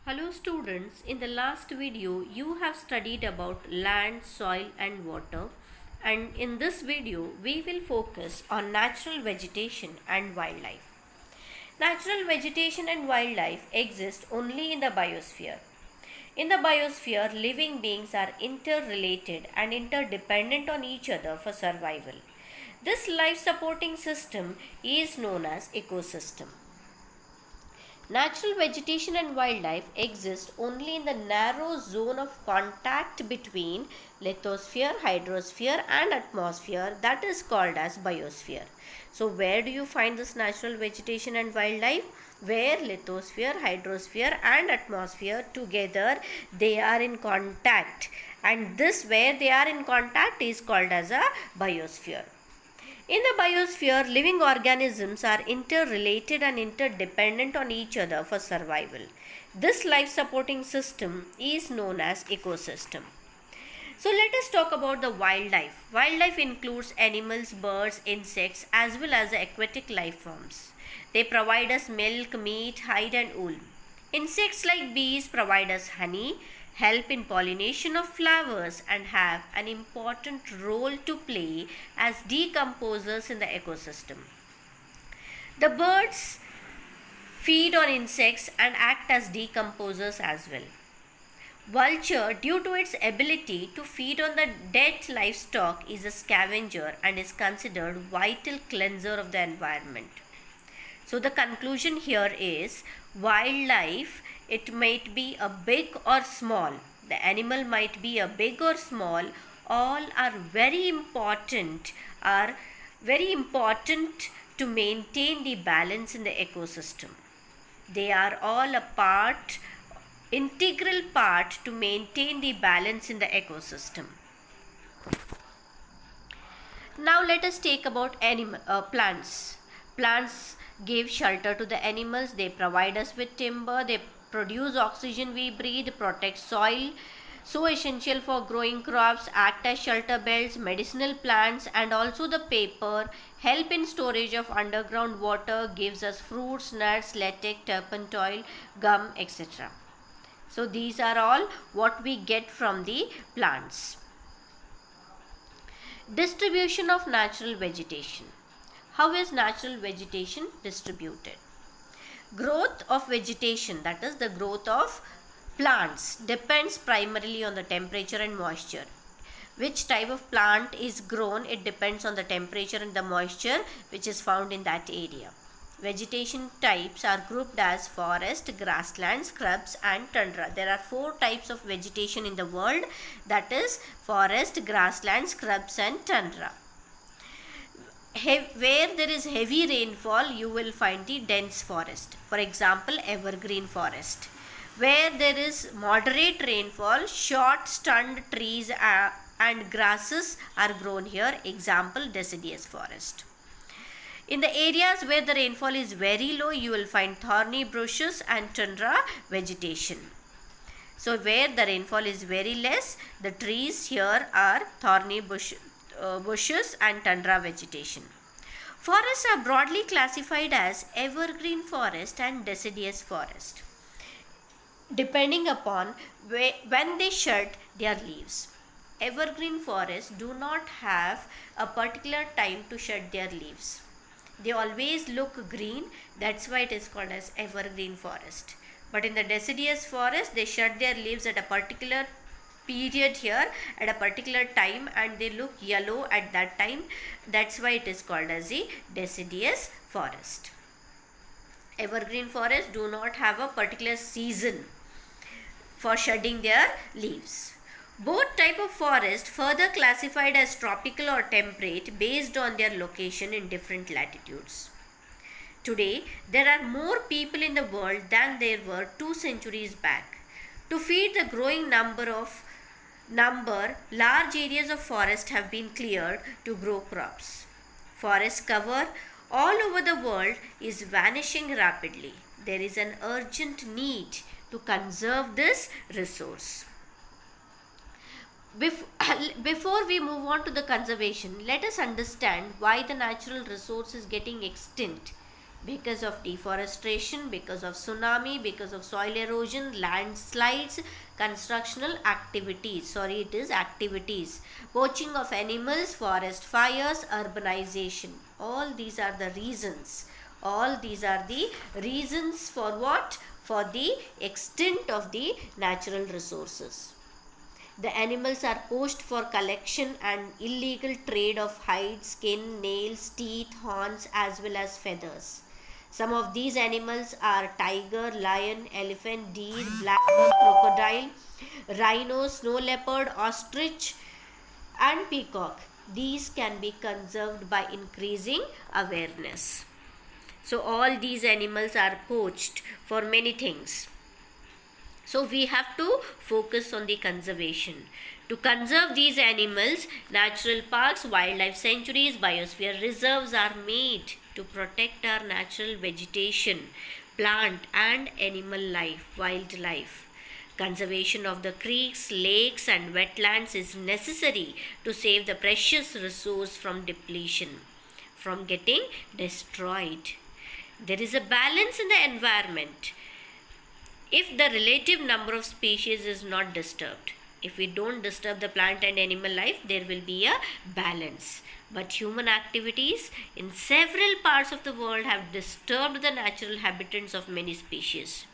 Hello students, in the last video you have studied about land, soil and water, and in this video we will focus on natural vegetation and wildlife. Natural vegetation and wildlife exist only in the biosphere. In the biosphere, living beings are interrelated and interdependent on each other for survival. This life supporting system is known as ecosystem. Natural vegetation and wildlife exist only in the narrow zone of contact between lithosphere, hydrosphere and atmosphere, that is called as biosphere. So where do you find this natural vegetation and wildlife? Where lithosphere, hydrosphere and atmosphere together they are in contact, and this where they are in contact is called as a biosphere. In the biosphere, living organisms are interrelated and interdependent on each other for survival. This life supporting system is known as ecosystem. So let us talk about the wildlife. Wildlife includes animals, birds, insects as well as aquatic life forms. They provide us milk, meat, hide and wool. Insects like bees provide us honey, help in pollination of flowers and have an important role to play as decomposers in the ecosystem. The birds feed on insects and act as decomposers as well. Vulture, due to its ability to feed on the dead livestock, is a scavenger and is considered vital cleanser of the environment. So the conclusion here is wildlife, it might be a big or small. The animal might be a big or small. All are very important to maintain the balance in the ecosystem. They are all integral part to maintain the balance in the ecosystem. Now let us take about plants. Plants give shelter to the animals. They provide us with timber. They produce oxygen we breathe, protect soil, so essential for growing crops, act as shelter belts, medicinal plants and also the paper, help in storage of underground water, gives us fruits, nuts, latex, turpentine, gum, etc. So these are all what we get from the plants. Distribution of natural vegetation. How is natural vegetation distributed? Growth of vegetation, that is the growth of plants, depends primarily on the temperature and moisture. Which type of plant is grown, it depends on the temperature and the moisture which is found in that area. Vegetation types are grouped as forest, grassland, scrubs and tundra. There are 4 types of vegetation in the world, that is forest, grassland, scrubs and tundra. Where there is heavy rainfall, you will find the dense forest. For example, evergreen forest. Where there is moderate rainfall, short stunned trees and grasses are grown here. Example, deciduous forest. In the areas where the rainfall is very low, you will find thorny bushes and tundra vegetation. So where the rainfall is very less, the trees here are thorny bushes and tundra vegetation. Forests are broadly classified as evergreen forest and deciduous forest, depending upon when they shed their leaves. Evergreen forests do not have a particular time to shed their leaves. They always look green, that's why it is called as evergreen forest. But in the deciduous forest, they shed their leaves at a particular period here, at a particular time, and they look yellow at that time. That's why it is called as the deciduous forest. Evergreen forests do not have a particular season for shedding their leaves. Both type of forest further classified as tropical or temperate based on their location in different latitudes. Today, there are more people in the world than there were 2 centuries back. To feed the growing large areas of forest have been cleared to grow crops. Forest cover all over the world is vanishing rapidly. There is an urgent need to conserve this resource. Before we move on to the conservation, let us understand why the natural resource is getting extinct. because of deforestation, because of tsunami, because of soil erosion, landslides, constructional activities. Sorry, it is activities. Poaching of animals, forest fires, urbanization. All these are the reasons. All these are the reasons for what? For the extent of the natural resources. The animals are poached for collection and illegal trade of hide, skin, nails, teeth, horns, as well as feathers. Some of these animals are tiger, lion, elephant, deer, black buck, crocodile, rhino, snow leopard, ostrich, and peacock. These can be conserved by increasing awareness. So, all these animals are poached for many things. So we have to focus on the conservation. To conserve these animals, natural parks, wildlife sanctuaries, biosphere reserves are made to protect our natural vegetation, plant and animal life, wildlife. Conservation of the creeks, lakes and wetlands is necessary to save the precious resource from depletion, from getting destroyed. There is a balance in the environment if the relative number of species is not disturbed. If we don't disturb the plant and animal life, there will be a balance. But human activities in several parts of the world have disturbed the natural habitats of many species.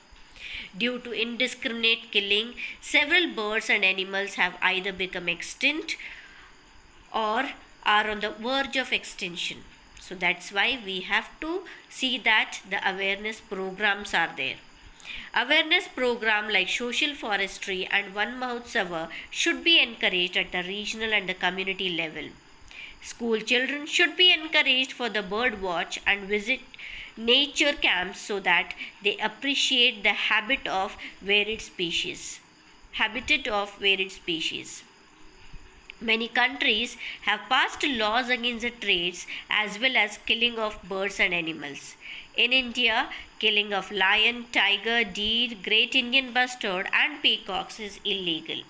Due to indiscriminate killing, several birds and animals have either become extinct or are on the verge of extinction. So that's why we have to see that the awareness programs are there. Awareness program like social forestry and One Mahotsava should be encouraged at the regional and the community level. School children should be encouraged for the bird watch and visit nature camps so that they appreciate the habitat of varied species. Many countries have passed laws against the trades as well as killing of birds and animals. In India, killing of lion, tiger, deer, great Indian bustard and peacocks is illegal.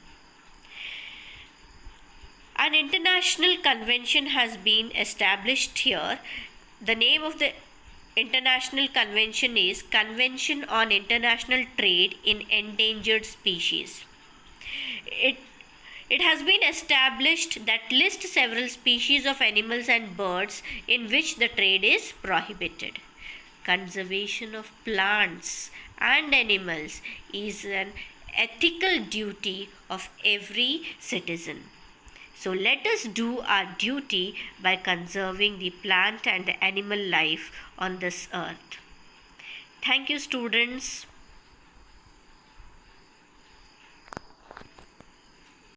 An international convention has been established here. The name of the international convention is Convention on International Trade in Endangered Species. It has been established that lists several species of animals and birds in which the trade is prohibited. Conservation of plants and animals is an ethical duty of every citizen. So let us do our duty by conserving the plant and the animal life on this earth. Thank you, students.